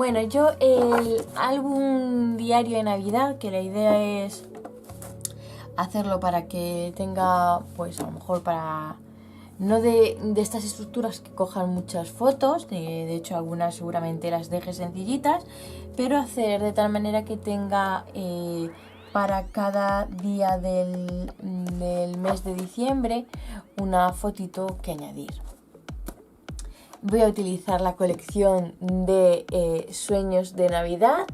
Bueno, yo el álbum diario de Navidad, que la idea es hacerlo para que tenga, pues a lo mejor para... No de estas estructuras que cojan muchas fotos, de hecho algunas seguramente las deje sencillitas, pero hacer de tal manera que tenga para cada día del mes de diciembre una fotito que añadir. Voy a utilizar la colección de Sueños de Navidad,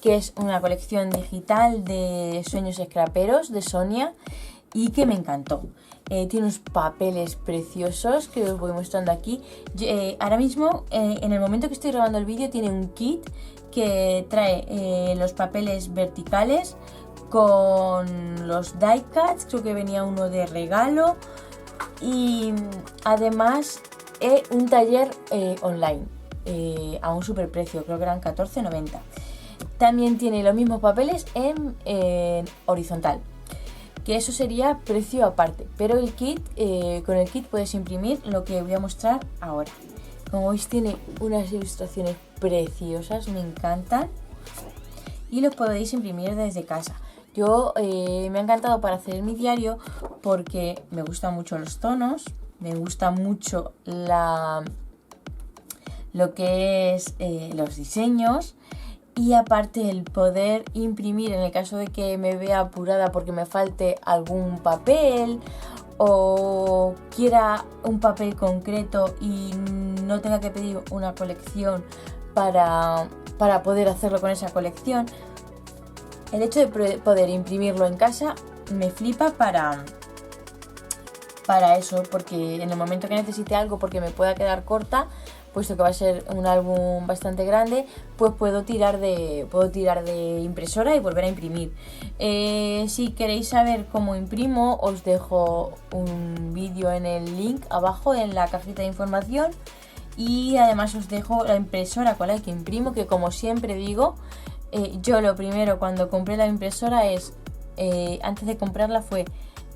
que es una colección digital de sueños scraperos de Sonia y que me encantó. Tiene unos papeles preciosos que os voy mostrando aquí. Ahora mismo, en el momento que estoy grabando el vídeo, tiene un kit que trae los papeles verticales con los die cuts, creo que venía uno de regalo, y además un taller online a un super precio, creo que eran 14,90. También tiene los mismos papeles en horizontal, que eso sería precio aparte, pero el kit, con el kit puedes imprimir lo que voy a mostrar ahora. Como veis, tiene unas ilustraciones preciosas, me encantan, y los podéis imprimir desde casa. Yo me ha encantado para hacer mi diario porque me gustan mucho los tonos, me gusta mucho lo que es los diseños. Y aparte el poder imprimir en el caso de que me vea apurada porque me falte algún papel o quiera un papel concreto y no tenga que pedir una colección para poder hacerlo con esa colección. El hecho de poder imprimirlo en casa me flipa para eso, porque en el momento que necesite algo porque me pueda quedar corta, puesto que va a ser un álbum bastante grande, pues puedo tirar de impresora y volver a imprimir. Si queréis saber cómo imprimo, os dejo un vídeo en el link abajo en la cajita de información, y además os dejo la impresora con la que imprimo, que como siempre digo, yo lo primero cuando compré la impresora antes de comprarla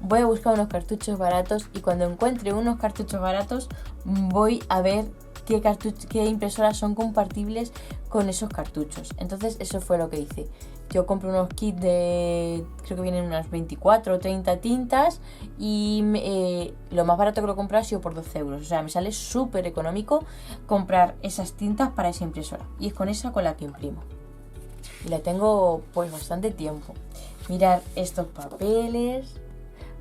voy a buscar unos cartuchos baratos, y cuando encuentre unos cartuchos baratos voy a ver qué impresoras son compatibles con esos cartuchos. Entonces eso fue lo que hice. Yo compré unos kits creo que vienen unas 24 o 30 tintas, y lo más barato que lo compré ha sido por 12 euros. O sea, me sale súper económico comprar esas tintas para esa impresora, y es con esa con la que imprimo. Y la tengo pues bastante tiempo. Mirad estos papeles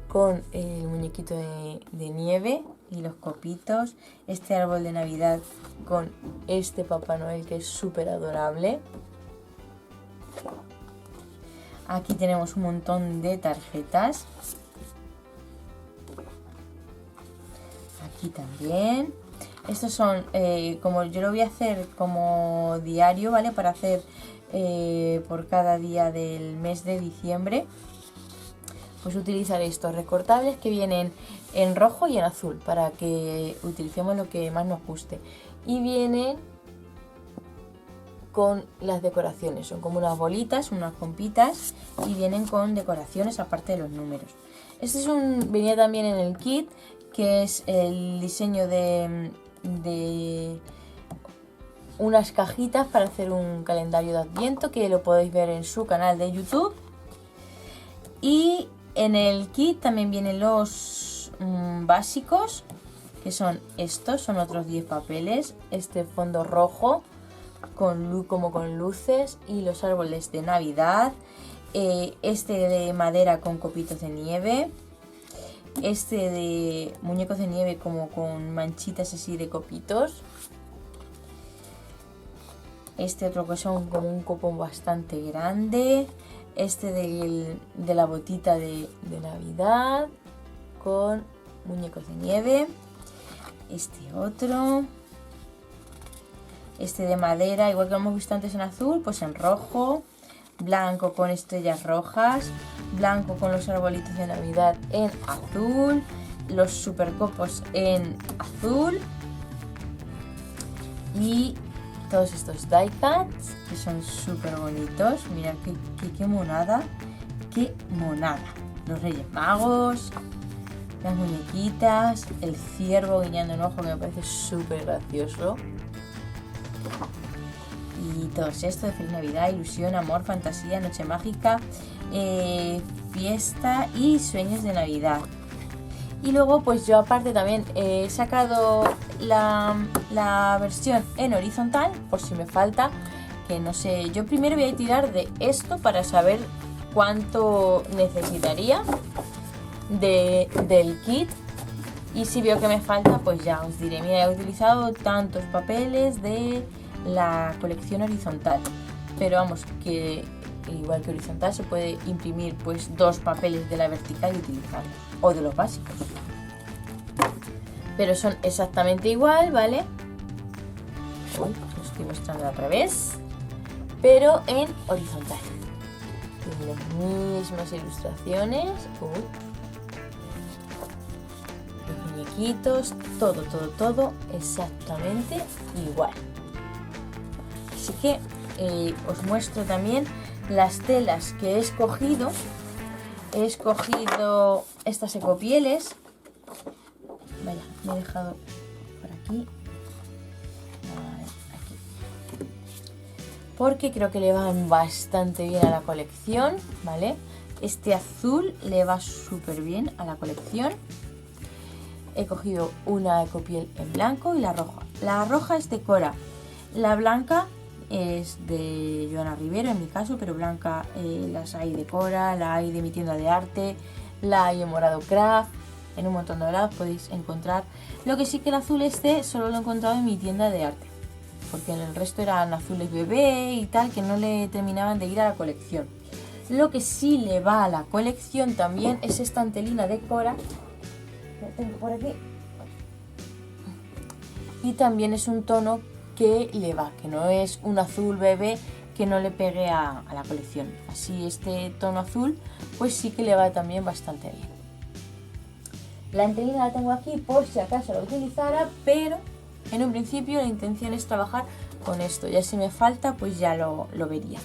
con el muñequito de nieve y los copitos, este árbol de Navidad con este Papá Noel que es súper adorable. Aquí tenemos un montón de tarjetas, aquí también. Estos son, como yo lo voy a hacer como diario, ¿vale? Para hacer por cada día del mes de diciembre, pues utilizaré estos recortables que vienen en rojo y en azul para que utilicemos lo que más nos guste. Y vienen con las decoraciones, son como unas bolitas, unas pompitas, y vienen con decoraciones aparte de los números. Este venía también en el kit, que es el diseño de unas cajitas para hacer un calendario de Adviento, que lo podéis ver en su canal de YouTube. Y en el kit también vienen los básicos, que son estos, son otros 10 papeles, este fondo rojo como con luces, y los árboles de Navidad, este de madera con copitos de nieve, este de muñecos de nieve como con manchitas así de copitos, este otro que son como un copón bastante grande, este de la botita de Navidad con muñecos de nieve, este otro, este de madera, igual que lo hemos visto antes en azul, pues en rojo, blanco con estrellas rojas, blanco con los arbolitos de Navidad en azul, los supercopos en azul, y todos estos die cuts que son súper bonitos. Mirad qué monada, qué monada. Los Reyes Magos, las muñequitas, el ciervo guiñando un ojo, que me parece súper gracioso. y todos estos de Feliz Navidad, ilusión, amor, fantasía, noche mágica, fiesta y sueños de Navidad. Y luego pues yo aparte también he sacado la versión en horizontal, por si me falta, que no sé. Yo primero voy a tirar de esto para saber cuánto necesitaría del kit. Y si veo que me falta, pues ya os diré. Mira, he utilizado tantos papeles de la colección horizontal. Pero vamos, que igual que horizontal se puede imprimir pues 2 papeles de la vertical y utilizarlos. O de los básicos. Pero son exactamente igual, ¿vale? Uy, lo estoy mostrando al revés. Pero en horizontal. Tiene las mismas ilustraciones. Los muñequitos, todo exactamente igual. Así que os muestro también las telas que he escogido. He escogido estas ecopieles. Vaya, me he dejado por aquí. Aquí. Porque creo que le van bastante bien a la colección, ¿vale? Este azul le va súper bien a la colección. He cogido una ecopiel en blanco y la roja. La roja es de Cora. La blanca es de Joana Rivero en mi caso, pero blanca las hay de Cora, la hay de mi tienda de arte, la hay en Morado Craft, en un montón de lados podéis encontrar. Lo que sí que el azul este solo lo he encontrado en mi tienda de arte, porque en el resto eran azules bebé y tal, que no le terminaban de ir a la colección. Lo que sí le va a la colección también es esta antelina de Cora, la tengo por aquí, y también es un tono que le va, que no es un azul bebé que no le pegue a la colección. Así este tono azul pues sí que le va también bastante bien. La antelina la tengo aquí por si acaso la utilizara, pero en un principio la intención es trabajar con esto. Ya si me falta pues ya lo vería.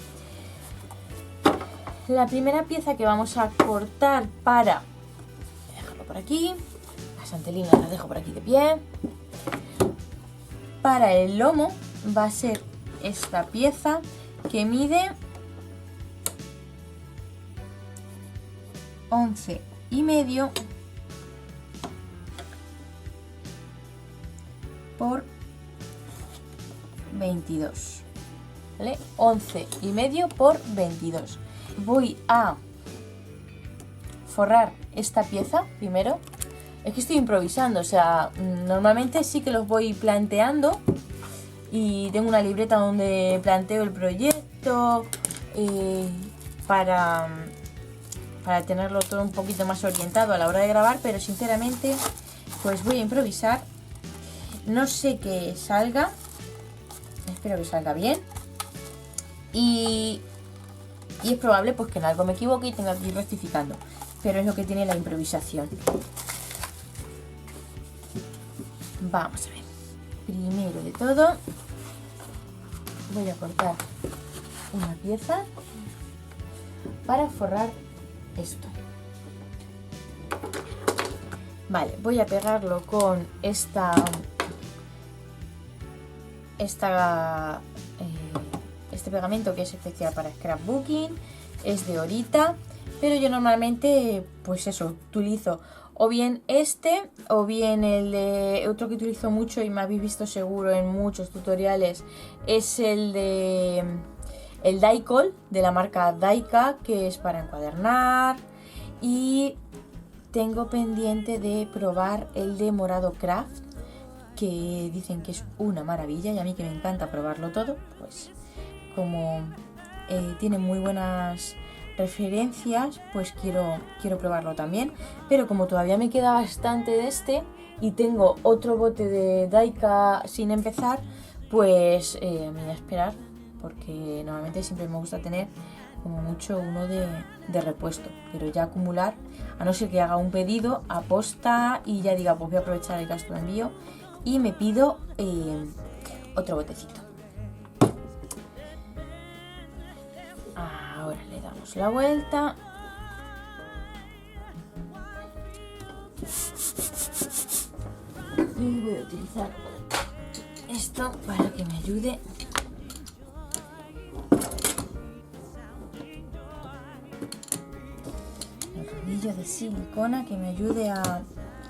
La primera pieza que vamos a cortar para... Voy a dejarlo por aquí. Las antelinas las dejo por aquí de pie. Para el lomo va a ser esta pieza que mide 11,5 por 22, ¿vale? 11,5 por 22. Voy a forrar esta pieza primero. Es que estoy improvisando, o sea, normalmente sí que los voy planteando y tengo una libreta donde planteo el proyecto para tenerlo todo un poquito más orientado a la hora de grabar, pero sinceramente pues voy a improvisar. No sé que salga, espero que salga bien y es probable pues que en algo me equivoque y tenga que ir rectificando, pero es lo que tiene la improvisación. Vamos a ver, primero de todo voy a cortar una pieza para forrar esto. Vale, voy a pegarlo con este pegamento que es especial para scrapbooking, es de Orita, pero yo normalmente pues eso, utilizo o bien este o bien el de otro que utilizo mucho y me habéis visto seguro en muchos tutoriales, es el de el Daikol de la marca Daika, que es para encuadernar, y tengo pendiente de probar el de Morado Craft, que dicen que es una maravilla y a mí que me encanta probarlo todo, pues como tiene muy buenas referencias, pues quiero probarlo también. Pero como todavía me queda bastante de este y tengo otro bote de Daika sin empezar, pues me voy a esperar, porque normalmente siempre me gusta tener como mucho uno de repuesto, pero ya acumular, a no ser que haga un pedido a posta y ya diga pues voy a aprovechar el gasto de envío y me pido otro botecito. Ahora le damos la vuelta y voy a utilizar esto para que me ayude silicona que me ayude a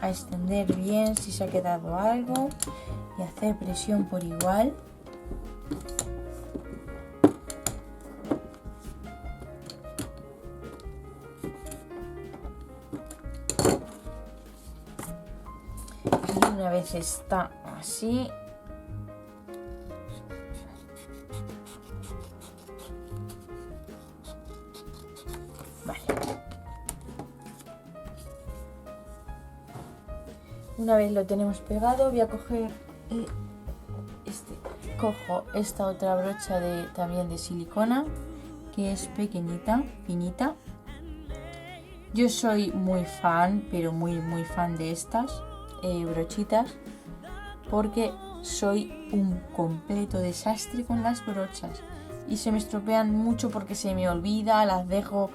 extender bien si se ha quedado algo y hacer presión por igual. Y una vez está así, vale. Una vez lo tenemos pegado, voy a coger cojo esta otra brocha también de silicona, que es pequeñita, finita. Yo soy muy fan, pero muy fan de estas brochitas, porque soy un completo desastre con las brochas y se me estropean mucho porque se me olvida, las dejo,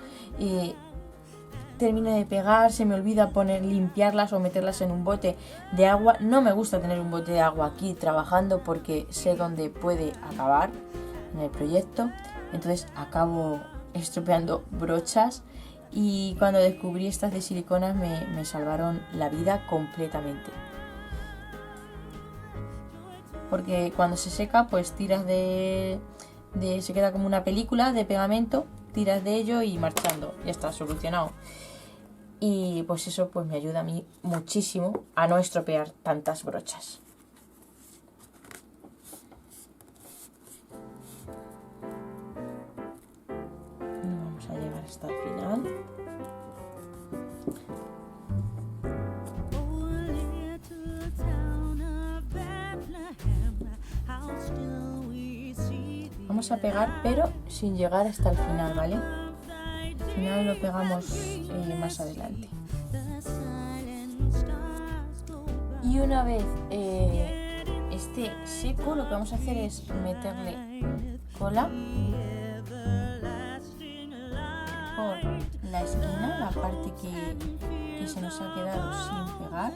termino de pegar, se me olvida limpiarlas o meterlas en un bote de agua. No me gusta tener un bote de agua aquí trabajando porque sé dónde puede acabar en el proyecto, entonces acabo estropeando brochas. Y cuando descubrí estas de silicona me salvaron la vida completamente. Porque cuando se seca, pues tiras se queda como una película de pegamento, tiras de ello y marchando, ya está solucionado. Y pues eso pues me ayuda a mí muchísimo a no estropear tantas brochas. Vamos a llegar hasta el final. Vamos a pegar, pero sin llegar hasta el final, ¿vale? Al final lo pegamos más adelante. Y una vez esté seco, lo que vamos a hacer es meterle cola por la esquina, la parte que se nos ha quedado sin pegar.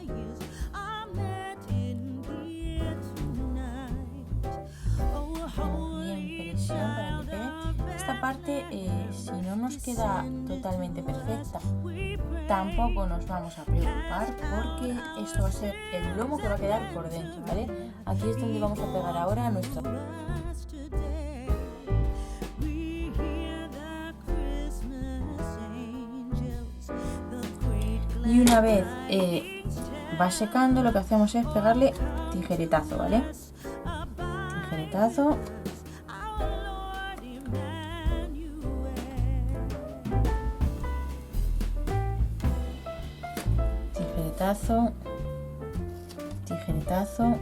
Bien presión para que pegue. Esta parte, si no nos queda totalmente perfecta, tampoco nos vamos a preocupar porque esto va a ser el lomo que va a quedar por dentro, ¿vale? Aquí es donde vamos a pegar ahora nuestra... Y una vez va secando, lo que hacemos es pegarle tijeretazo, ¿vale? Tijeretazo. Tijeretazo. Tijeretazo.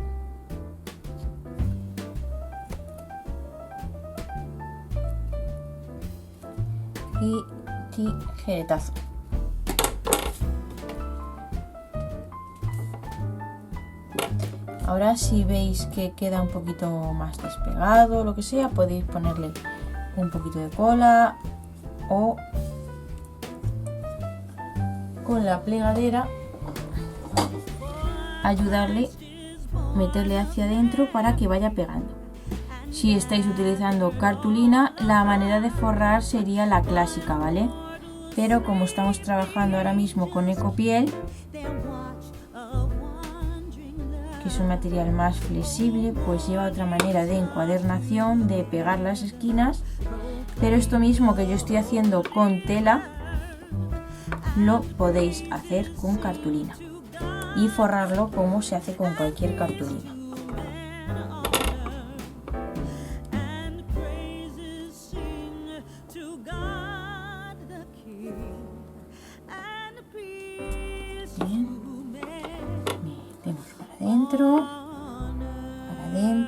Y tijeretazo. Ahora si veis que queda un poquito más despegado o lo que sea, podéis ponerle un poquito de cola o con la plegadera ayudarle, meterle hacia adentro para que vaya pegando. Si estáis utilizando cartulina, la manera de forrar sería la clásica, ¿vale? Pero como estamos trabajando ahora mismo con Ecopiel, que es un material más flexible, pues lleva otra manera de encuadernación, de pegar las esquinas, pero esto mismo que yo estoy haciendo con tela lo podéis hacer con cartulina y forrarlo como se hace con cualquier cartulina.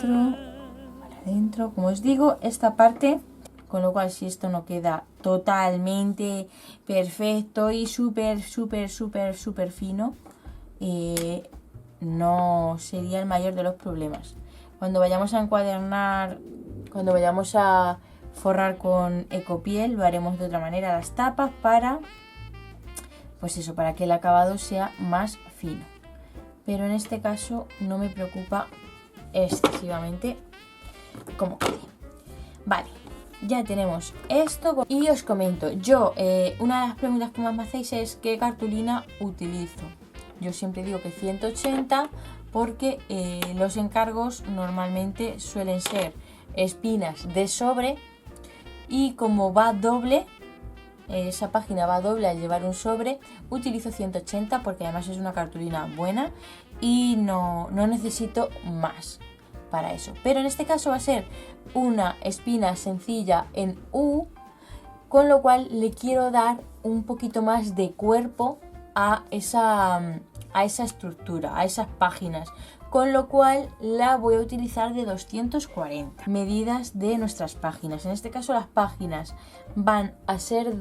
Para adentro, como os digo, esta parte, con lo cual si esto no queda totalmente perfecto y súper fino, no sería el mayor de los problemas. Cuando vayamos a encuadernar, cuando vayamos a forrar con Ecopiel, lo haremos de otra manera las tapas para, pues eso, para que el acabado sea más fino. Pero en este caso no me preocupa excesivamente cómo quede. Vale, ya tenemos esto. Y os comento, yo, una de las preguntas que más me hacéis es ¿qué cartulina utilizo? Yo siempre digo que 180 porque los encargos normalmente suelen ser espinas de sobre, y como va doble, esa página va doble al llevar un sobre, utilizo 180 porque además es una cartulina buena y no necesito más para eso. Pero en este caso va a ser una espina sencilla en U, con lo cual le quiero dar un poquito más de cuerpo a esa estructura, a esas páginas, con lo cual la voy a utilizar de 240. Medidas de nuestras páginas. En este caso las páginas van a ser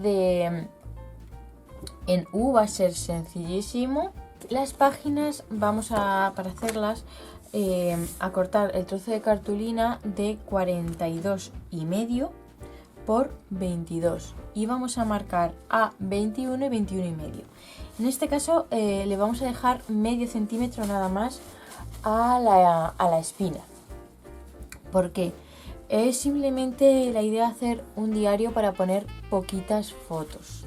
en U, va a ser sencillísimo. Las páginas vamos a, para hacerlas, a cortar el trozo de cartulina de 42,5 por 22 y vamos a marcar a 21 y 21,5. En este caso le vamos a dejar medio centímetro nada más a la espina. ¿Por qué? Es simplemente la idea de hacer un diario para poner poquitas fotos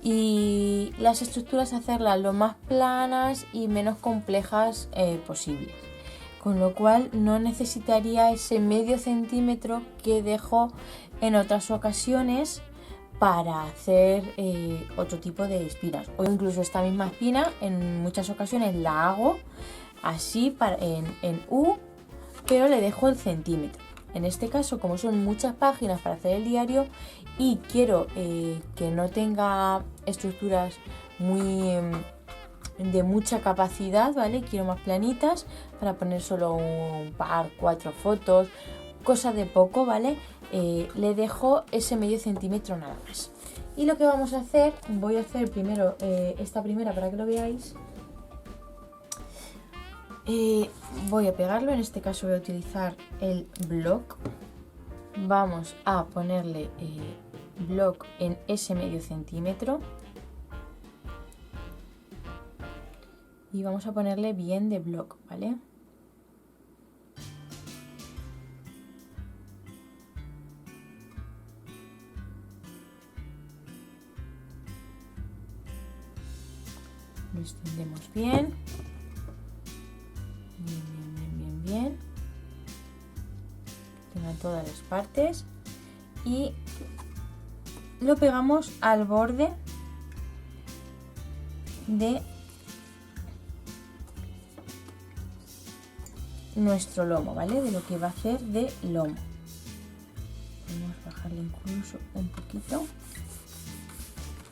y las estructuras hacerlas lo más planas y menos complejas posibles, con lo cual no necesitaría ese medio centímetro que dejo en otras ocasiones para hacer otro tipo de espinas, o incluso esta misma espina en muchas ocasiones la hago así en U, pero le dejo el centímetro. En este caso, como son muchas páginas para hacer el diario y quiero que no tenga estructuras de mucha capacidad, ¿vale? Quiero más planitas para poner solo un par, 4 fotos, cosas de poco, ¿vale? Le dejo ese medio centímetro nada más. Y lo que vamos a hacer, voy a hacer primero esta primera para que lo veáis. Voy a pegarlo, en este caso voy a utilizar el bloc. Vamos a ponerle bloc en ese medio centímetro y vamos a ponerle bien de bloc, ¿vale? Lo extendemos bien. Bien. Tengan todas las partes y lo pegamos al borde de nuestro lomo, ¿vale? De lo que va a hacer de lomo. Podemos bajarle incluso un poquito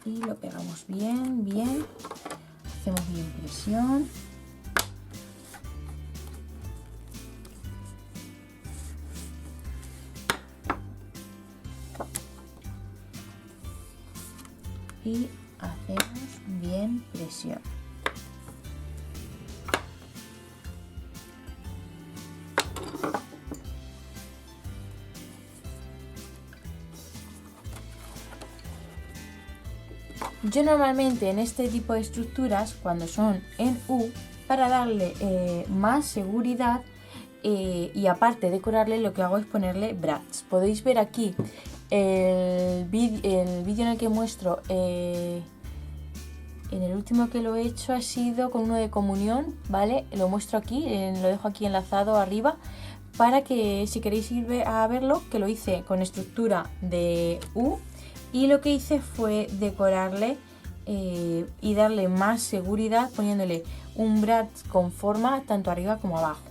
y lo pegamos bien. Hacemos bien presión. Y hacemos bien presión. Yo normalmente en este tipo de estructuras, cuando son en U, para darle más seguridad y aparte decorarle, lo que hago es ponerle brads. Podéis ver aquí el vídeo en el que muestro, en el último que lo he hecho ha sido con uno de comunión, ¿vale? Lo muestro aquí, lo dejo aquí enlazado arriba para que si queréis ir a verlo, que lo hice con estructura de U y lo que hice fue decorarle y darle más seguridad poniéndole un brad con forma tanto arriba como abajo.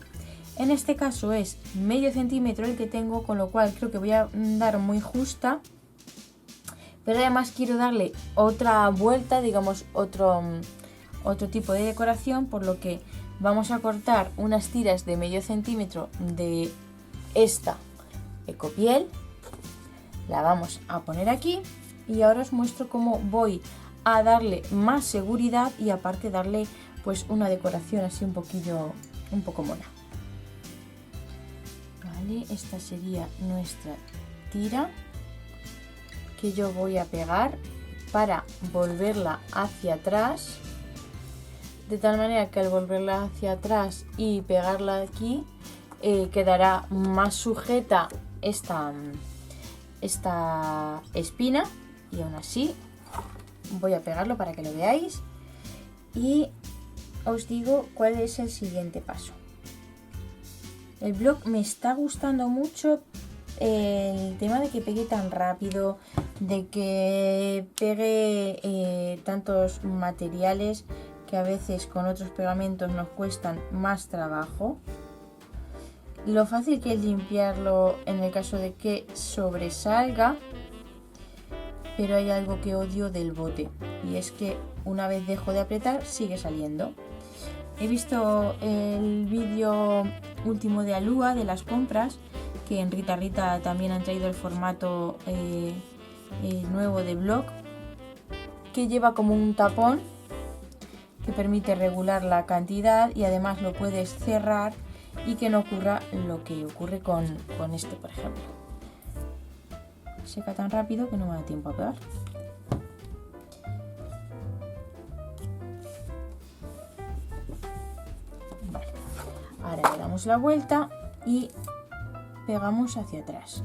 En este caso es medio centímetro el que tengo, con lo cual creo que voy a dar muy justa, pero además quiero darle otra vuelta, digamos otro tipo de decoración, por lo que vamos a cortar unas tiras de medio centímetro de esta ecopiel, la vamos a poner aquí y ahora os muestro cómo voy a darle más seguridad y aparte darle pues una decoración así un poco mona. Vale, esta sería nuestra tira que yo voy a pegar para volverla hacia atrás, de tal manera que al volverla hacia atrás y pegarla aquí quedará más sujeta esta espina y aún así voy a pegarlo para que lo veáis y os digo cuál es el siguiente paso. El blog me está gustando mucho, el tema de que pegue tan rápido, de que pegue tantos materiales que a veces con otros pegamentos nos cuestan más trabajo. Lo fácil que es limpiarlo en el caso de que sobresalga, pero hay algo que odio del bote y es que una vez dejo de apretar sigue saliendo. He visto el vídeo último de Alúa de las compras, que en Rita Rita también han traído el formato nuevo de blog, que lleva como un tapón que permite regular la cantidad y además lo puedes cerrar y que no ocurra lo que ocurre con este, por ejemplo. Seca tan rápido que no me da tiempo a pegar. Vale. Ahora le damos la vuelta y pegamos hacia atrás.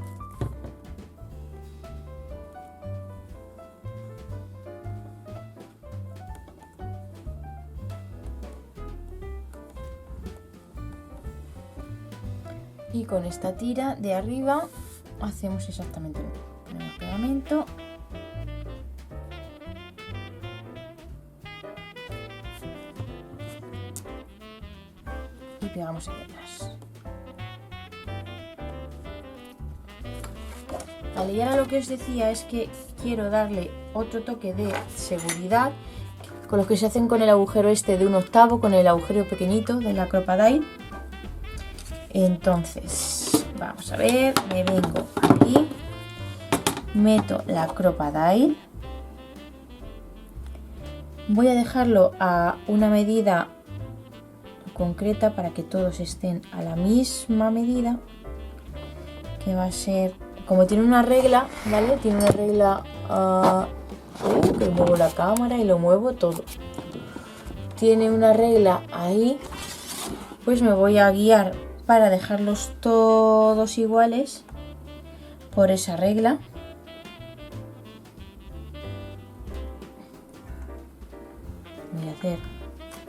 Y con esta tira de arriba hacemos exactamente lo mismo. Ponemos pegamento. Y pegamos aquí atrás. Vale, y ahora lo que os decía es que quiero darle otro toque de seguridad con los que se hacen con el agujero este de 1/8, con el agujero pequeñito de la Crop-A-Dile. Entonces, vamos a ver, me vengo aquí, meto la Crop-A-Dile, voy a dejarlo a una medida concreta para que todos estén a la misma medida, que va a ser, como tiene una regla, ¿vale? Tiene una regla, que muevo la cámara y lo muevo todo. Tiene una regla ahí, pues me voy a guiar para dejarlos todos iguales por esa regla. Voy a hacer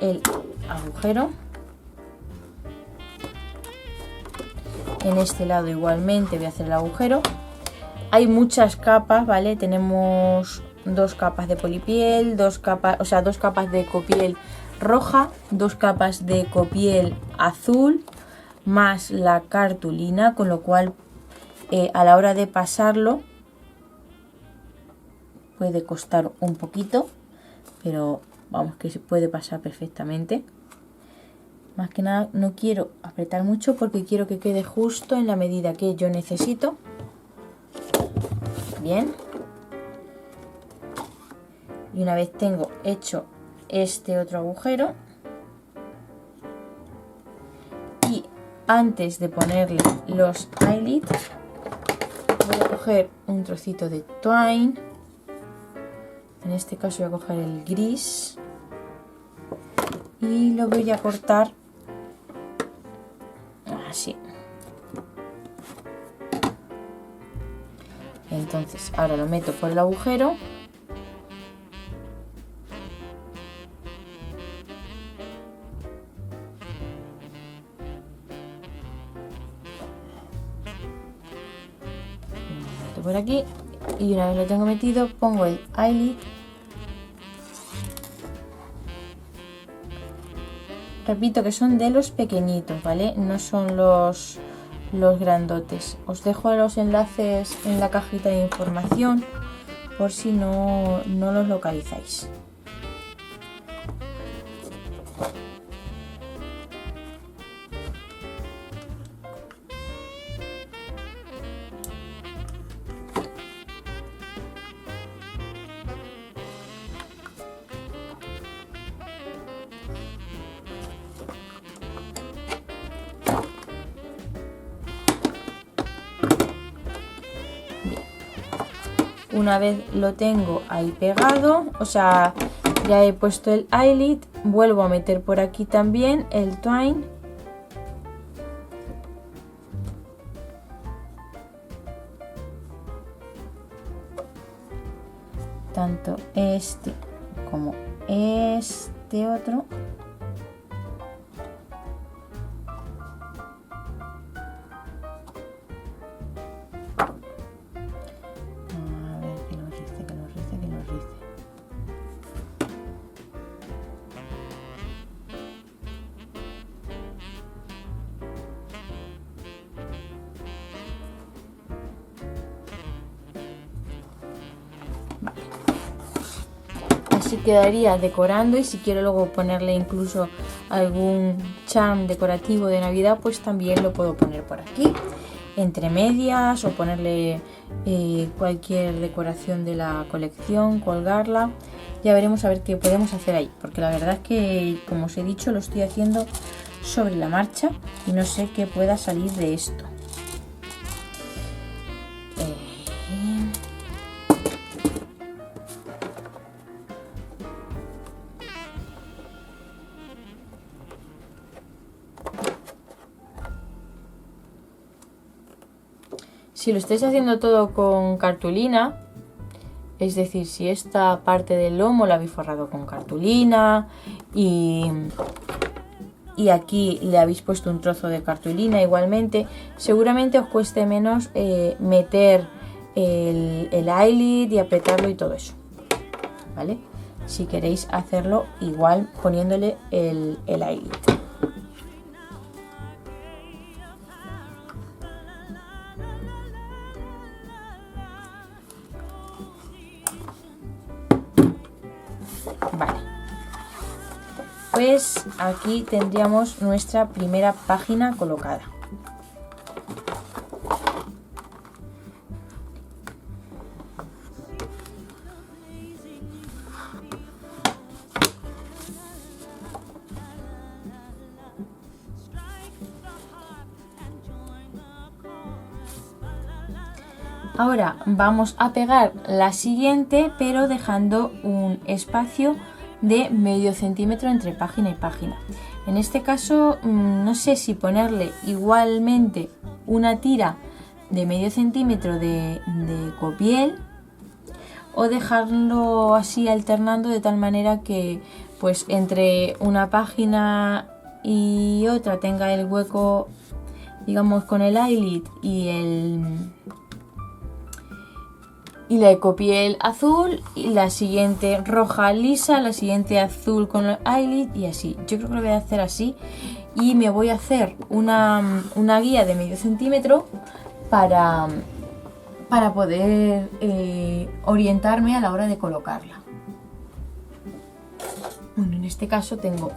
el agujero. En este lado igualmente voy a hacer el agujero. Hay muchas capas, ¿vale? Tenemos 2 capas de polipiel, 2 capas, o sea, 2 capas de copiel roja, 2 capas de copiel azul, más la cartulina, con lo cual a la hora de pasarlo puede costar un poquito, pero vamos, que se puede pasar perfectamente. Más que nada no quiero apretar mucho porque quiero que quede justo en la medida que yo necesito. Bien. Y una vez tengo hecho este otro agujero, y antes de ponerle los eyelets voy a coger un trocito de twine. En este caso voy a coger el gris y lo voy a cortar así. Entonces ahora lo meto por el agujero. Lo meto por aquí y una vez lo tengo metido pongo el eyelet. Repito que son de los pequeñitos, ¿vale? No son los grandotes. Os dejo los enlaces en la cajita de información por si no los localizáis. Una vez lo tengo ahí pegado, o sea, ya he puesto el eyelet, vuelvo a meter por aquí también el twine. tanto este como este otro. A ver, que lo rice, que lo rice, que lo rice. Así quedaría decorando, y si quiero luego ponerle incluso algún charm decorativo de Navidad, pues también lo puedo poner por aquí, entre medias, o ponerle cualquier decoración de la colección, colgarla. Ya veremos a ver qué podemos hacer ahí, porque la verdad es que, como os he dicho, lo estoy haciendo sobre la marcha y no sé qué pueda salir de esto. Si lo estáis haciendo todo con cartulina, es decir, si esta parte del lomo la habéis forrado con cartulina y aquí le habéis puesto un trozo de cartulina igualmente, seguramente os cueste menos meter el eyelid y apretarlo y todo eso, ¿vale? Si queréis hacerlo igual poniéndole el eyelid. Vale, pues aquí tendríamos nuestra primera página colocada. Ahora vamos a pegar la siguiente, pero dejando un espacio de medio centímetro entre página y página. En este caso no sé si ponerle igualmente una tira de medio centímetro de copiel, o dejarlo así alternando de tal manera que pues entre una página y otra tenga el hueco, digamos, con el eyelid y la copiel azul, y la siguiente roja lisa, la siguiente azul con el eyelid, y así. Yo creo que lo voy a hacer así, y me voy a hacer una guía de medio centímetro para poder orientarme a la hora de colocarla. Bueno, en este caso tengo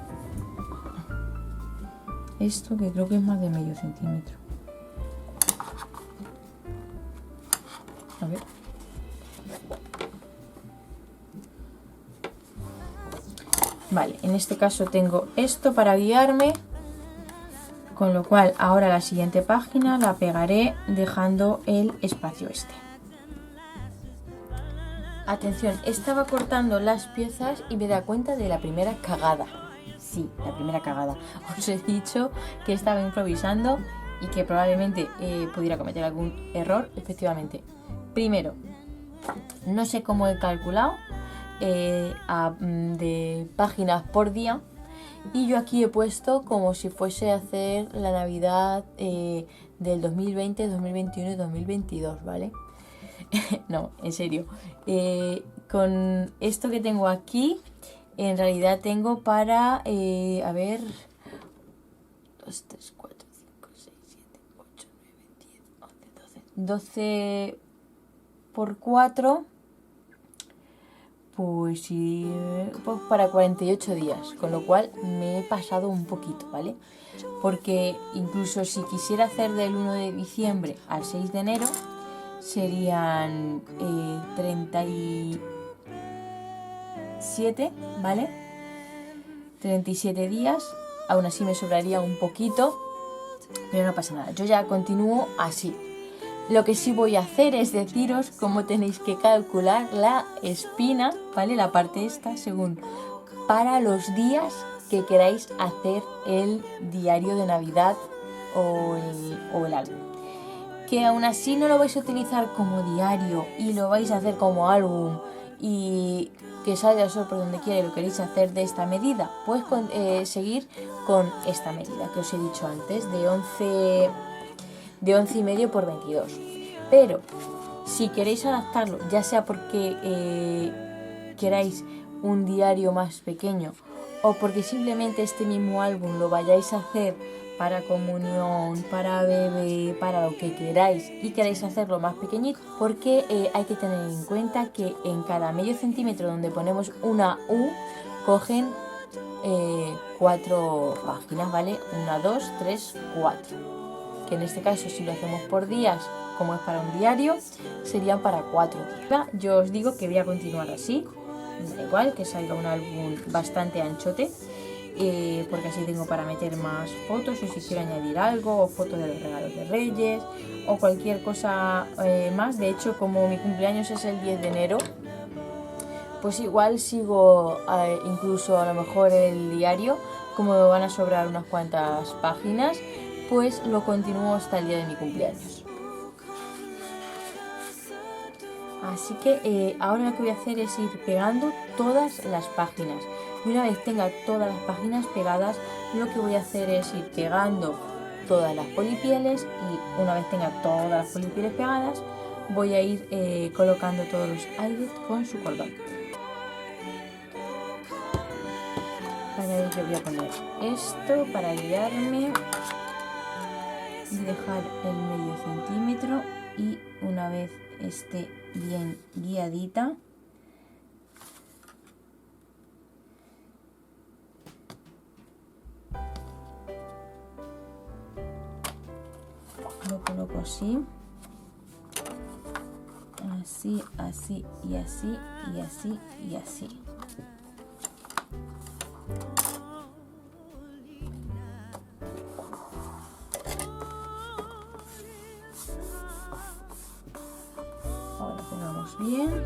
esto, que creo que es más de medio centímetro. A ver. Vale, en este caso tengo esto para guiarme, con lo cual ahora la siguiente página la pegaré dejando el espacio este. Atención, estaba cortando las piezas y me da cuenta de la primera cagada. Sí, la primera cagada. Os he dicho que estaba improvisando y que probablemente pudiera cometer algún error. Efectivamente, primero, no sé cómo he calculado de páginas por día, y yo aquí he puesto como si fuese a hacer la Navidad del 2020, 2021 y 2022, ¿vale? No, en serio. Con esto que tengo aquí, en realidad tengo para, a ver, 2, 3, 4, 5, 6, 7, 8, 9, 10, 11, 12 por 4, pues sí, pues para 48 días, con lo cual me he pasado un poquito, ¿vale? Porque incluso si quisiera hacer del 1 de diciembre al 6 de enero, serían 37, ¿vale? 37 días, aún así me sobraría un poquito, pero no pasa nada, yo ya continúo así. Lo que sí voy a hacer es deciros cómo tenéis que calcular la espina, ¿vale? La parte esta, según para los días que queráis hacer el diario de Navidad o el álbum. Que aún así no lo vais a utilizar como diario y lo vais a hacer como álbum y que salga el sol por donde quiera y lo queréis hacer de esta medida, pues seguir con esta medida que os he dicho antes, de 11,5 por 22. Pero si queréis adaptarlo, ya sea porque queráis un diario más pequeño o porque simplemente este mismo álbum lo vayáis a hacer para comunión, para bebé, para lo que queráis y queráis hacerlo más pequeñito, porque hay que tener en cuenta que en cada medio centímetro donde ponemos una U cogen 4 páginas, ¿vale? 1, 2, 3, 4. Que en este caso, si lo hacemos por días, como es para un diario, serían para 4 días. Yo os digo que voy a continuar así, da igual que salga un álbum bastante anchote, porque así tengo para meter más fotos, o si quiero añadir algo, o fotos de los regalos de Reyes, o cualquier cosa más. De hecho, como mi cumpleaños es el 10 de enero, pues igual sigo incluso a lo mejor el diario, como me van a sobrar unas cuantas páginas, pues lo continúo hasta el día de mi cumpleaños. Así que ahora lo que voy a hacer es ir pegando todas las páginas. Y una vez tenga todas las páginas pegadas, lo que voy a hacer es ir pegando todas las polipieles, y una vez tenga todas las polipieles pegadas, voy a ir colocando todos los eyelets con su cordón. Para ello voy a poner esto para guiarme y dejar el medio centímetro, y una vez esté bien guiadita, lo coloco así, así, así y así y así y así. Ahora pegamos bien.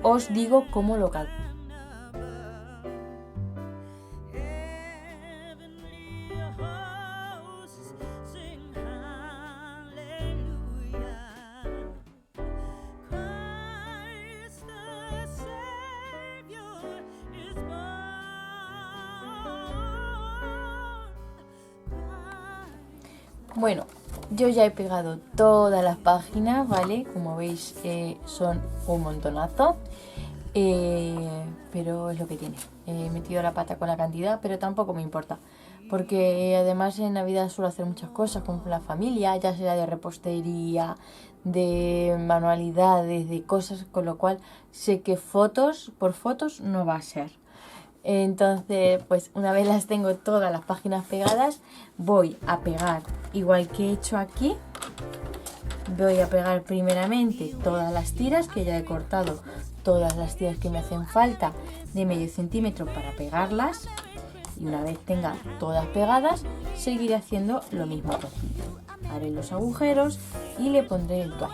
Os digo cómo lo calculo. Bueno, yo ya he pegado todas las páginas, ¿vale? Como veis, son un montonazo, pero es lo que tiene. He metido la pata con la cantidad, pero tampoco me importa, porque además en Navidad suelo hacer muchas cosas con la familia, ya sea de repostería, de manualidades, de cosas, con lo cual sé que fotos por fotos no va a ser. Entonces, pues una vez las tengo todas las páginas pegadas, voy a pegar igual que he hecho aquí. Voy a pegar primeramente todas las tiras, que ya he cortado todas las tiras que me hacen falta de medio centímetro para pegarlas. Y una vez tenga todas pegadas, seguiré haciendo lo mismo que aquí. Haré los agujeros y le pondré el tual.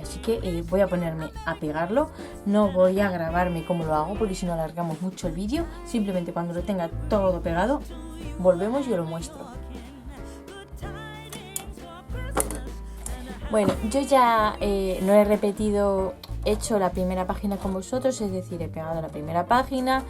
Así que voy a ponerme a pegarlo. No voy a grabarme cómo lo hago porque si no alargamos mucho el vídeo. Simplemente cuando lo tenga todo pegado, volvemos y os lo muestro. Bueno, yo ya no he repetido, he hecho la primera página con vosotros, es decir, he pegado la primera página,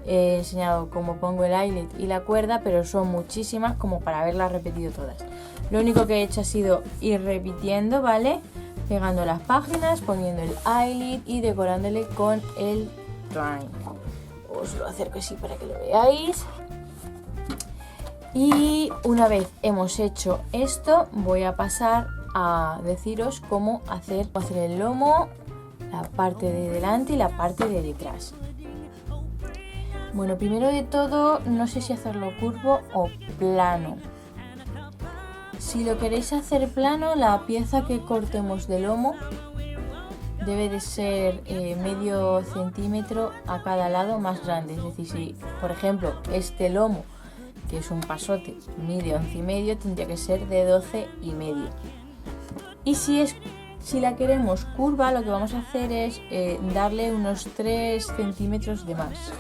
he enseñado cómo pongo el eyelet y la cuerda, pero son muchísimas como para haberlas repetido todas. Lo único que he hecho ha sido ir repitiendo, ¿vale? Pegando las páginas, poniendo el eyelet y decorándole con el twine. Os lo acerco así para que lo veáis. Y una vez hemos hecho esto, voy a pasar a deciros cómo hacer el lomo, la parte de delante y la parte de detrás. Bueno, primero de todo, no sé si hacerlo curvo o plano. Si lo queréis hacer plano, la pieza que cortemos de lomo debe de ser medio centímetro a cada lado más grande. Es decir, si por ejemplo este lomo, que es un pasote, mide 11,5, tendría que ser de 12,5. Y si la queremos curva, lo que vamos a hacer es darle unos 3 centímetros de más.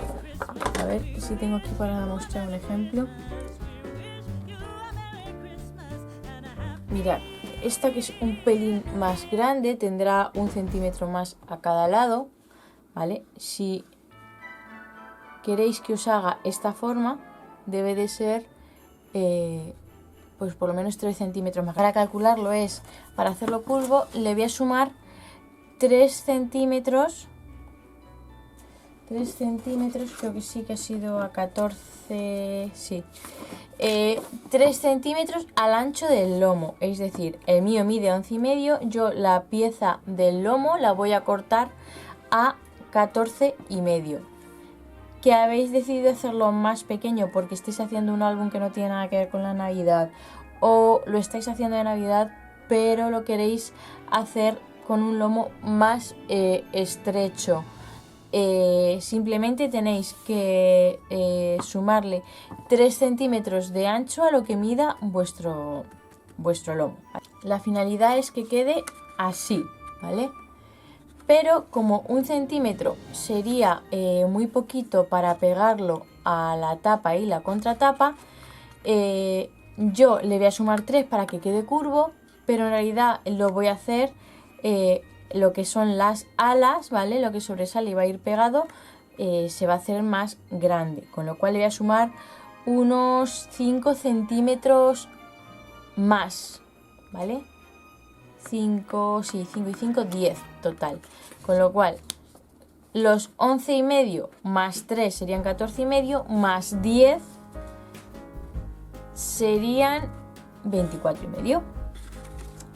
A ver si tengo aquí para mostrar un ejemplo. Mirad, esta que es un pelín más grande tendrá 1 centímetro más a cada lado, ¿vale? Si queréis que os haga esta forma, debe de ser pues por lo menos 3 centímetros más. Para calcularlo para hacerlo curvo, le voy a sumar 3 centímetros. 3 centímetros, creo que sí que ha sido a 14, sí. 3 centímetros al ancho del lomo, es decir, el mío mide 11,5, yo la pieza del lomo la voy a cortar a 14,5. Que habéis decidido hacerlo más pequeño porque estáis haciendo un álbum que no tiene nada que ver con la Navidad, o lo estáis haciendo de Navidad pero lo queréis hacer con un lomo más estrecho, simplemente tenéis que sumarle 3 centímetros de ancho a lo que mida vuestro lomo. La finalidad es que quede así, ¿vale? Pero como 1 centímetro sería muy poquito para pegarlo a la tapa y la contratapa, yo le voy a sumar 3 para que quede curvo, pero en realidad lo voy a hacer lo que son las alas, ¿vale? Lo que sobresale y va a ir pegado, se va a hacer más grande, con lo cual le voy a sumar unos 5 centímetros más, ¿vale? 5 y 5, 10 total, con lo cual los 11,5 más 3 serían 14,5, más 10 serían 24,5.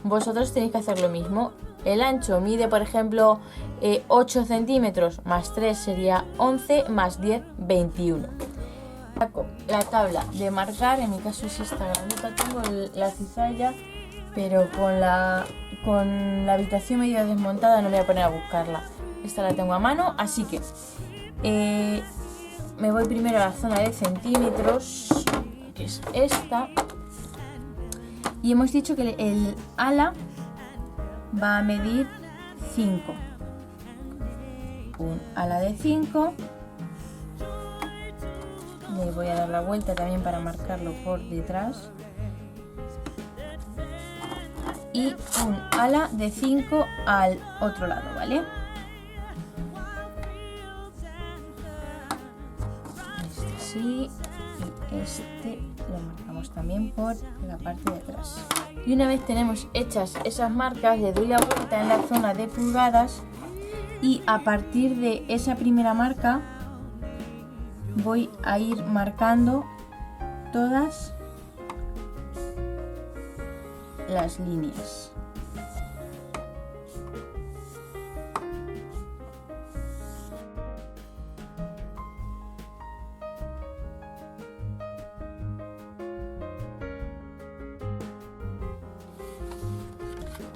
Vosotros tenéis que hacer lo mismo. El ancho mide, por ejemplo, 8 centímetros, más 3 sería 11, más 10, 21. Saco la tabla de marcar, en mi caso es esta grandota, tengo la cizalla, pero con la habitación medio desmontada no me voy a poner a buscarla. Esta la tengo a mano, así que me voy primero a la zona de centímetros, que es esta. Y hemos dicho que el ala va a medir 5. Un ala de 5. Le voy a dar la vuelta también para marcarlo por detrás. Y un ala de 5 al otro lado, ¿vale? Este sí, y este lo marcamos también por la parte de atrás. Y una vez tenemos hechas esas marcas, le doy la vuelta en la zona de pulgadas y a partir de esa primera marca voy a ir marcando todas las líneas.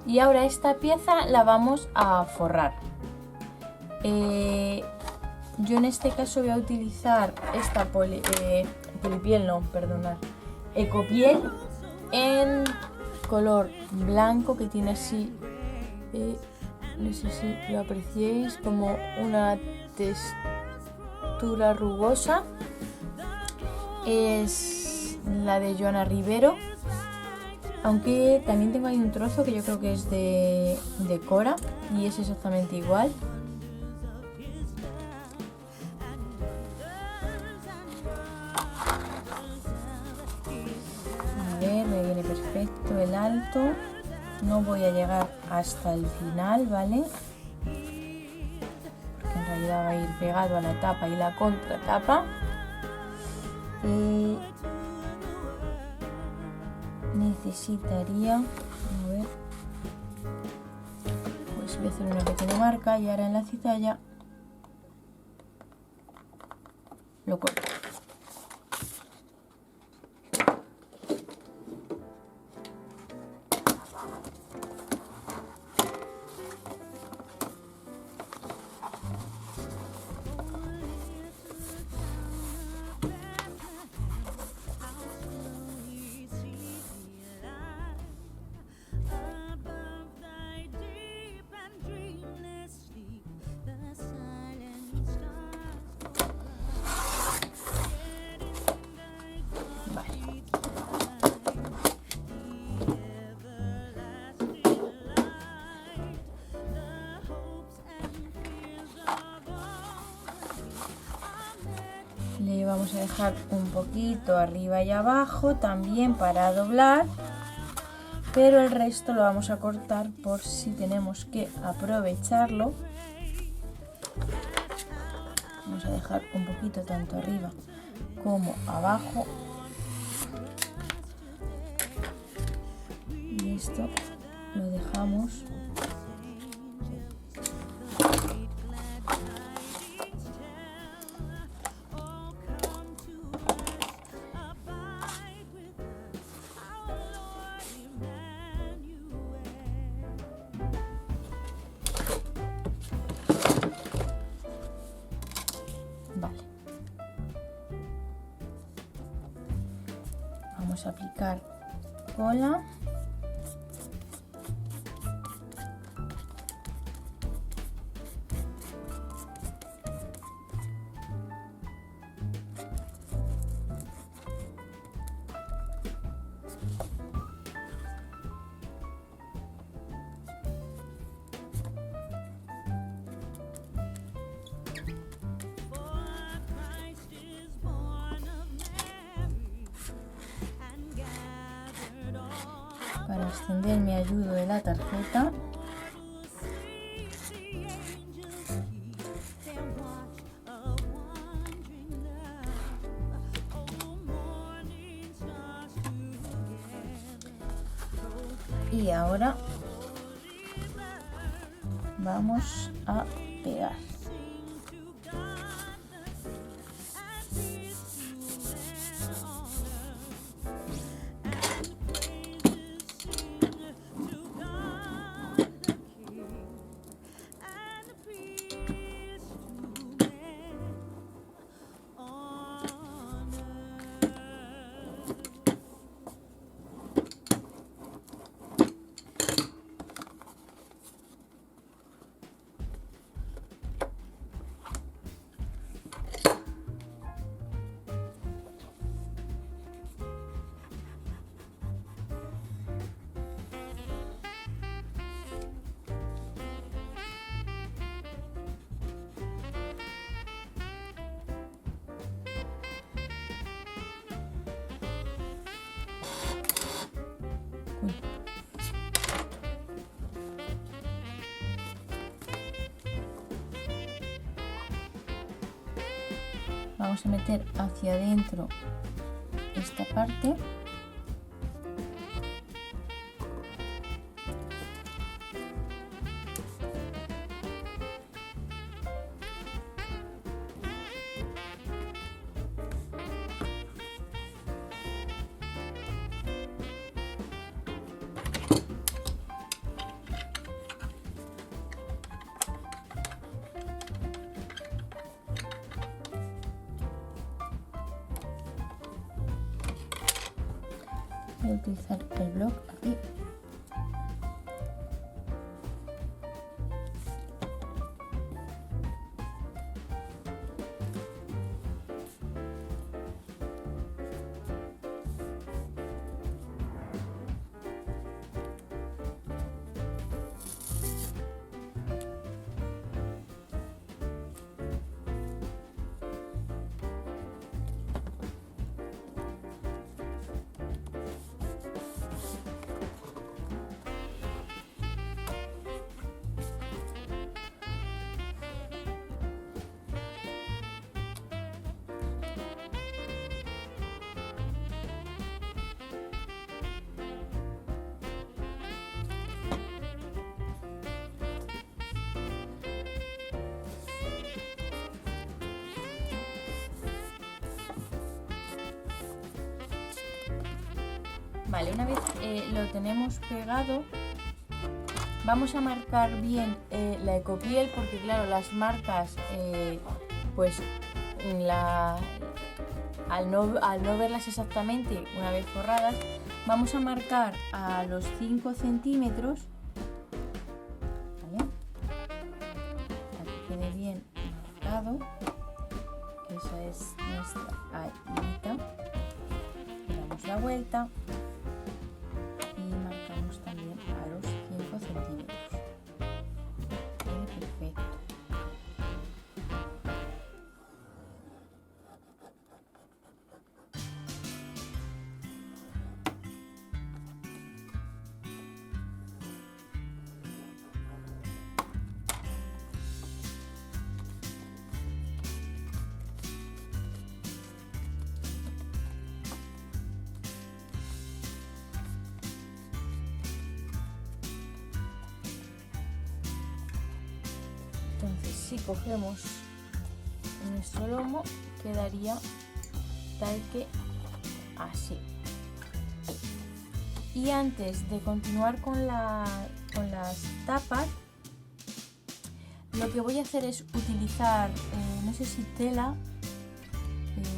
Y ahora esta pieza la vamos a forrar. Yo en este caso voy a utilizar esta polipiel, no, perdonad, ecopiel en color blanco, que tiene así, no sé si lo apreciéis, como una textura rugosa. Es la de Joana Rivero, aunque también tengo ahí un trozo que yo creo que es de Cora y es exactamente igual. A ver, me viene perfecto el alto. No voy a llegar hasta el final, ¿vale? Porque en realidad va a ir pegado a la tapa y la contratapa. Necesitaría, a ver, pues voy a hacer una pequeña marca y ahora en la cizalla lo corto. Le vamos a dejar un poquito arriba y abajo también para doblar, pero el resto lo vamos a cortar por si tenemos que aprovecharlo. Vamos a dejar un poquito tanto arriba como abajo, y esto lo dejamos . Vale. Vamos a aplicar cola. Para extender me ayudo de la tarjeta. Y ahora vamos a pegar. Vamos a meter hacia adentro esta parte. Voy a utilizar el bloc aquí. Vale, una vez lo tenemos pegado, vamos a marcar bien la ecopiel, porque claro, las marcas, pues al no verlas exactamente una vez forradas, vamos a marcar a los 5 centímetros, ¿vale? Para que quede bien marcado. Esa es nuestra alita. Le damos la vuelta. Marcamos también a los 5 centímetros. Perfecto. Entonces, si cogemos nuestro lomo, quedaría tal que así. Y antes de continuar con las tapas, lo que voy a hacer es utilizar, no sé si tela,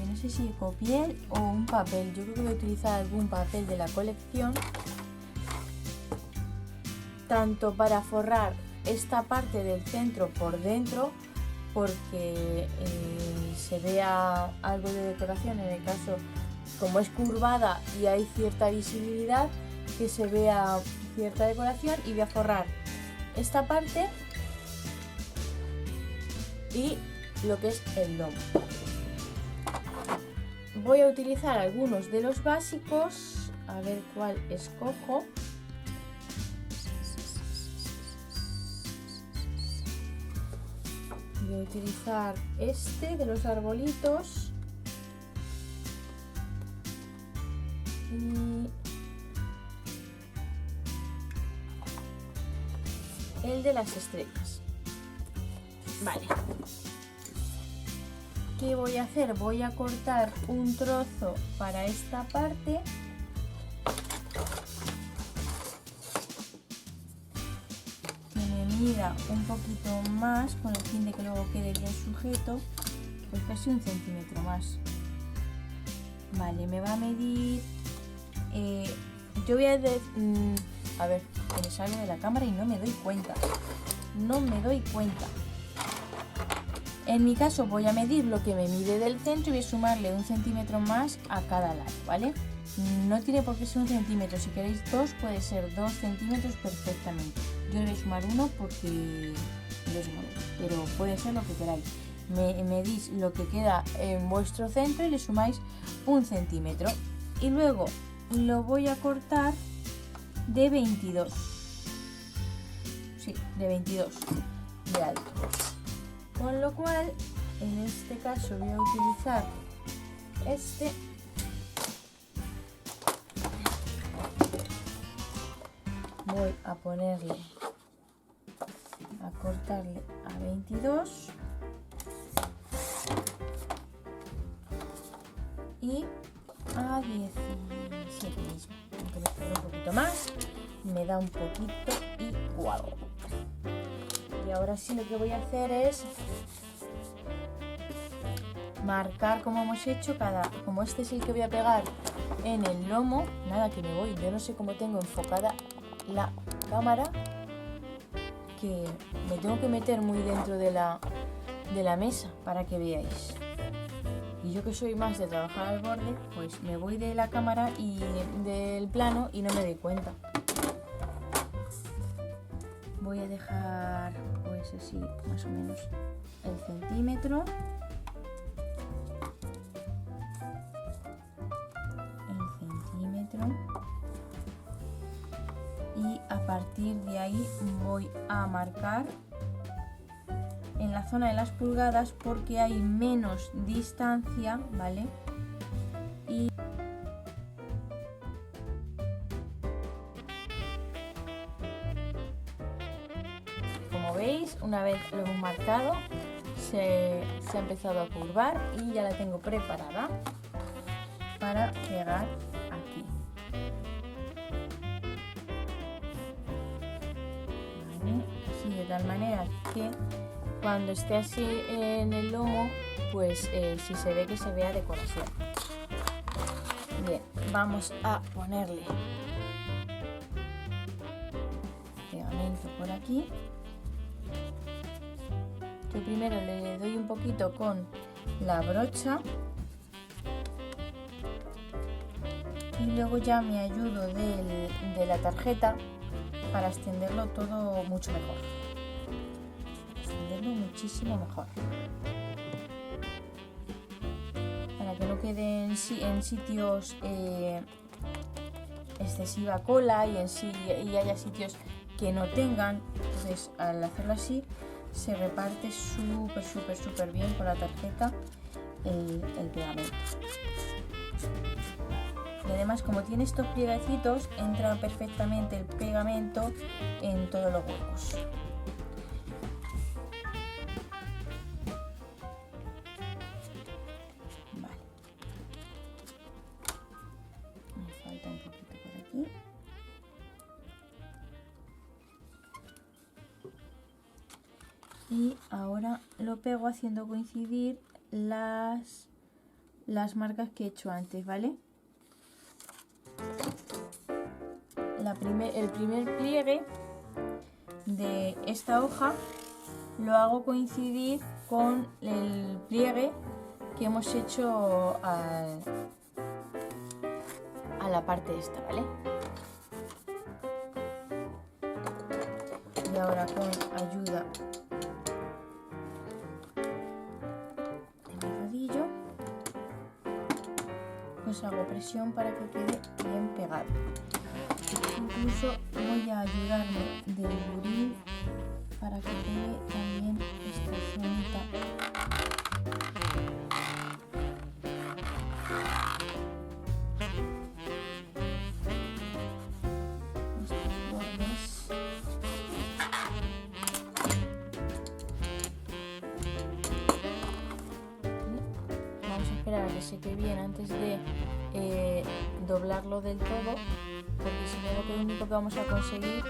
no sé si ecopiel o un papel. Yo creo que voy a utilizar algún papel de la colección, tanto para forrar esta parte del centro por dentro, porque se vea algo de decoración, en el caso como es curvada y hay cierta visibilidad, que se vea cierta decoración, y voy a forrar esta parte y lo que es el lomo. Voy a utilizar algunos de los básicos, a ver cuál escojo. Voy a utilizar este de los arbolitos y el de las estrellas. Vale. ¿Qué voy a hacer? Voy a cortar un trozo para esta parte. Que me mida un poquito más, con el fin de que luego quede bien sujeto, pues casi 1 centímetro más. Vale, me va a medir... yo voy a... a ver, que me sale de la cámara y no me doy cuenta. No me doy cuenta. En mi caso voy a medir lo que me mide del centro y voy a sumarle 1 centímetro más a cada lado, ¿vale? No tiene por qué ser 1 centímetro, si queréis 2 puede ser 2 centímetros perfectamente. Yo le voy a sumar 1 porque lo sumo, pero puede ser lo que queráis. Me medís lo que queda en vuestro centro y le sumáis 1 centímetro. Y luego lo voy a cortar de 22. Sí, de 22 de alto. Con lo cual, en este caso voy a utilizar este. Voy a ponerle, a cortarle a 22 y a 17 mismo. Aunque me quede un poquito más, me da un poquito igual. Y ahora sí lo que voy a hacer es marcar como hemos hecho como este es el que voy a pegar en el lomo. Nada, que me voy, yo no sé cómo tengo enfocada la cámara, que me tengo que meter muy dentro de la mesa para que veáis. Y yo que soy más de trabajar al borde, pues me voy de la cámara y del plano y no me doy cuenta. Voy a dejar pues así más o menos el centímetro. Y a partir de ahí voy a marcar en la zona de las pulgadas porque hay menos distancia, ¿vale? Y como veis, una vez lo hemos marcado, se ha empezado a curvar y ya la tengo preparada para pegar aquí. ¿Vale? Así, de tal manera que cuando esté así en el lomo, pues si se ve, que se vea decoración. Bien, vamos a ponerle pegamento por aquí. Yo primero le doy un poquito con la brocha y luego ya me ayudo de la tarjeta para extenderlo todo mucho mejor. Extenderlo muchísimo mejor. Para que no quede en sitios excesiva cola y haya sitios que no tengan. Entonces, al hacerlo así, se reparte súper bien con la tarjeta el pegamento. Y además, como tiene estos plieguecitos, entra perfectamente el pegamento en todos los huecos. Vale. Me falta un poquito por aquí. Y ahora lo pego haciendo coincidir las marcas que he hecho antes, ¿vale? El primer pliegue de esta hoja lo hago coincidir con el pliegue que hemos hecho a la parte esta, ¿vale? Y ahora con ayuda de mi rodillo, pues hago presión para que quede bien pegado. Incluso voy a ayudarme del buril para que quede también esta zonita. Estos bordes. Vamos a esperar a que seque bien antes de doblarlo del todo, porque si no, lo único que vamos a conseguir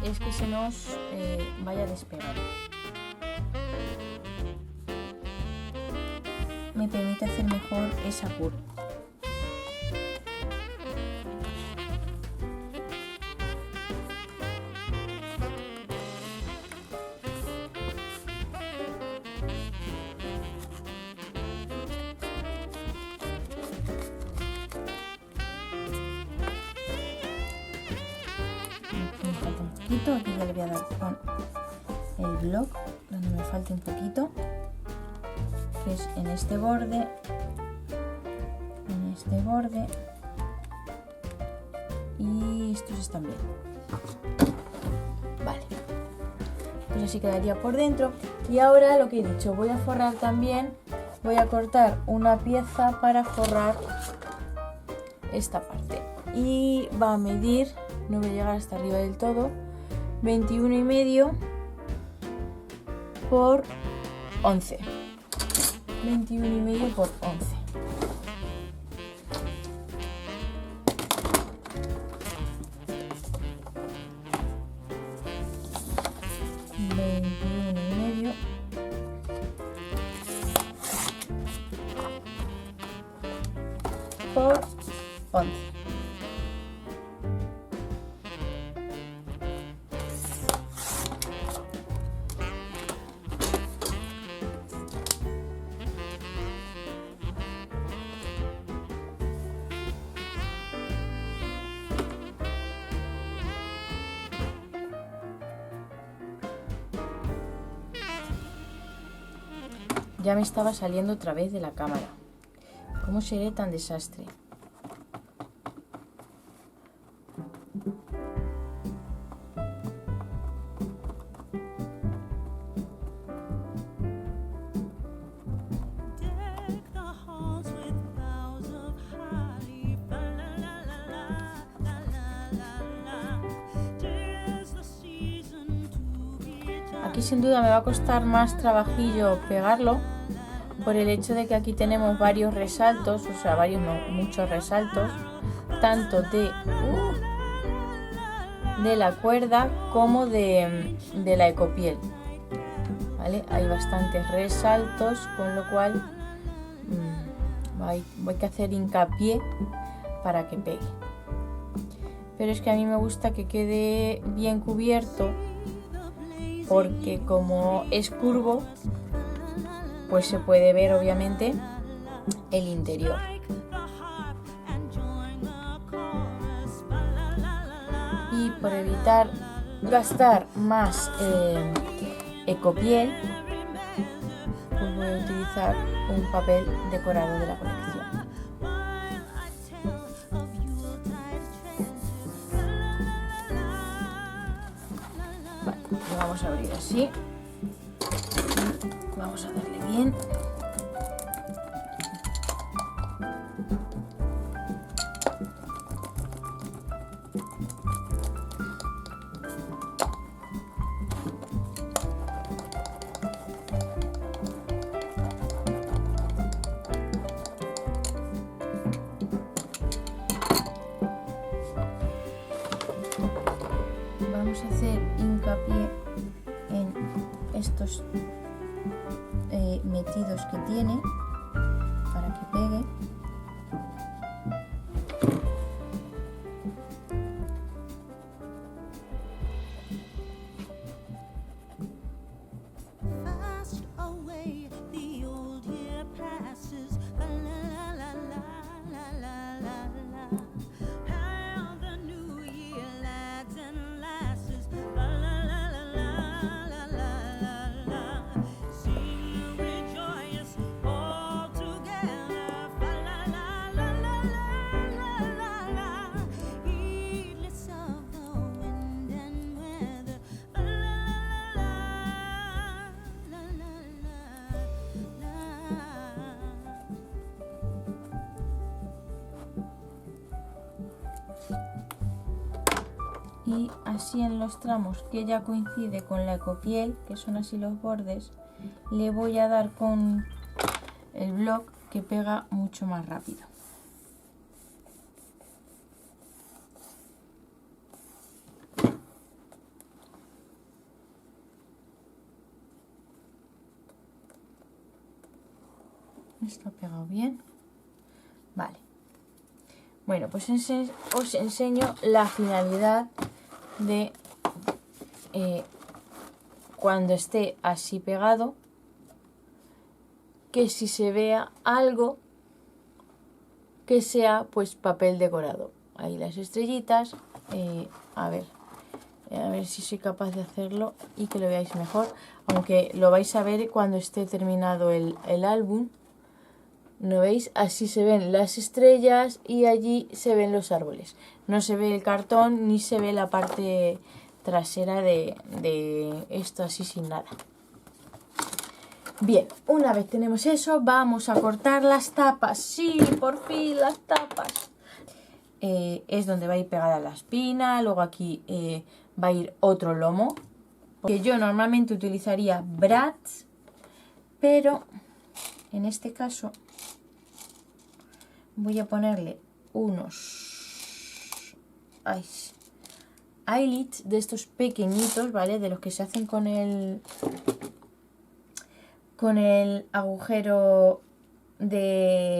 es que se nos vaya a despegar. Me permite hacer mejor esa curva. Aquí ya le voy a dar con el bloc donde me falte un poquito, que es en este borde, y estos están bien. Vale, pues así quedaría por dentro. Y ahora lo que he dicho, voy a forrar también, voy a cortar una pieza para forrar esta parte y va a medir, no voy a llegar hasta arriba del todo, 21,5 por 11. 21,5 por 11. por 11. Ya me estaba saliendo otra vez de la cámara. ¿Cómo seré tan desastre? Aquí sin duda me va a costar más trabajillo pegarlo, por el hecho de que aquí tenemos varios resaltos, o sea, muchos resaltos, tanto de la cuerda como de la ecopiel, ¿vale? Hay bastantes resaltos, con lo cual voy a hacer hincapié para que pegue. Pero es que a mí me gusta que quede bien cubierto, porque como es curvo, pues se puede ver obviamente el interior. Y por evitar gastar más ecopiel, pues voy a utilizar un papel decorado de la colección. Vale, lo vamos a abrir así. Vamos a darle bien. Vamos a hacer hincapié en estos metidos que tiene para que pegue. Y así en los tramos que ya coincide con la ecopiel, que son así los bordes, le voy a dar con el bloc, que pega mucho más rápido. Esto ha pegado bien. Vale. Bueno, pues os enseño la finalidad de cuando esté así pegado, que si se vea algo que sea pues papel decorado. Ahí las estrellitas, a ver si soy capaz de hacerlo y que lo veáis mejor, aunque lo vais a ver cuando esté terminado el álbum. ¿No veis? Así se ven las estrellas y allí se ven los árboles. No se ve el cartón ni se ve la parte trasera de esto así sin nada. Bien, una vez tenemos eso, vamos a cortar las tapas. Sí, por fin las tapas. Es donde va a ir pegada la espina. Luego aquí va a ir otro lomo, que yo normalmente utilizaría brats, pero en este caso voy a ponerle unos eyelets de estos pequeñitos, ¿vale? De los que se hacen con el agujero de